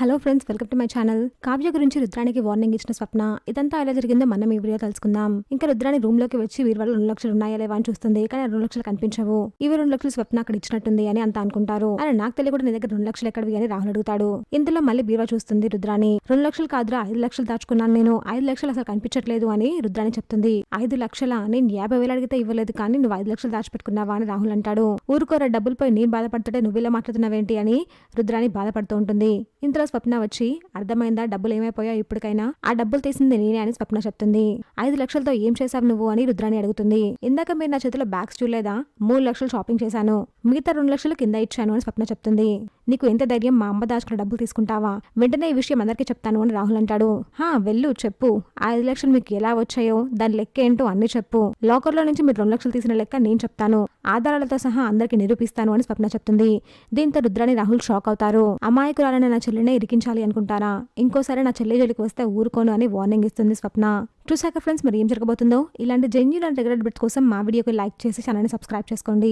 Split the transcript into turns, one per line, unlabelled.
Hello friends, welcome to my channel. Kavya గురించి రుద్రానికి warning ఇచ్చిన స్వప్న. ఇదంతా ఎలా జరిగిందో మనం ఈ వీడియో తెలుసుకుందాం. ఇంకా రుద్రాని రూమ్ లోకి వచ్చి వీరి వల్ల 2 లక్షలు ఉన్నాయా లేవా అని చూస్తుంది. కానీ 2 లక్షలు కనిపించవు. ఇవి 2 లక్షలు స్వప్న అక్కడ ఇచ్చినట్టుంది అని అంతా అనుకుంటారు. అని నాకు తెలియకుండా నీ దగ్గర 2 లక్షలు ఎక్కడివి అని రాహుల్ అడుగుతాడు. ఇందులో మళ్ళీ బీరువా చూస్తుంది రుద్రాని. 2 లక్షలు కాదురా, 5 లక్షలు దాచుకున్నాను నేను. 5 లక్షలు అసలు కనిపించట్లేదు అని రుద్రాని చెప్తుంది. 5 లక్షల నేను 50,000 అడిగితే ఇవ్వలేదు, కానీ నువ్వు 5 లక్షలు దాచిపెట్టుకున్నావా అని రాహుల్ అంటాడు. ఊరుకోరా, డబ్బులపై నేను బాధపడుతుంటే నువ్వు ఇలా మాట్లాడుతున్నావేంటి అని రుద్రాని బాధపడుతూ ఉంటుంది. ఇంతలో స్వప్న వచ్చి, అర్థమైందా డబ్బులు ఏమైపోయా ఇప్పటికైనా? ఆ డబ్బులు తీసింది నేనే అని స్వప్న చెప్తుంది. 5 లక్షలతో ఏం చేశావు నువ్వు అని రుద్రాని అడుగుతుంది. ఇందాక మీరు నా చేతిలో బ్యాగ్స్ చూడలేదా? 3 లక్షలు షాపింగ్ చేశాను, మిగతా 2 లక్షలు కింద ఇచ్చాను అని స్వప్న చెప్తుంది. నీకు ఎంత ధైర్యం మా అమ్మ దాచుకున్న డబ్బులు తీసుకుంటావా? వెంటనే ఈ విషయం అందరికీ చెప్తాను అని రాహుల్ అంటాడు. వెళ్ళు చెప్పు, 5 లక్షలు మీకు ఎలా వచ్చాయో దాని లెక్క ఏంటో అన్ని చెప్పు. లాకర్లో నుంచి మీరు 2 లక్షలు తీసిన లెక్క నేను చెప్తాను, ఆధారాలతో సహా అందరికి నిరూపిస్తాను అని స్వప్న చెప్తుంది. దీంతో రుద్రాని రాహుల్ షాక్ అవుతారు. అమాయకురాలైన నా చెల్లినే ఇరికించాలి అనుకుంటారా? ఇంకోసారి నా చెల్లి జోలికి వస్తే ఊరుకోను అని వార్నింగ్ ఇస్తుంది స్వప్న. చూసాక ఫ్రెండ్స్, మరి ఏం జరగబోతుందో? ఇలాంటి జెన్యూన్ అండ్ రెగ్యులర్ బిట్స్ కోసం మా వీడియోకి లైక్ చేసి ఛానల్ని సబ్స్క్రైబ్ చేసుకోండి.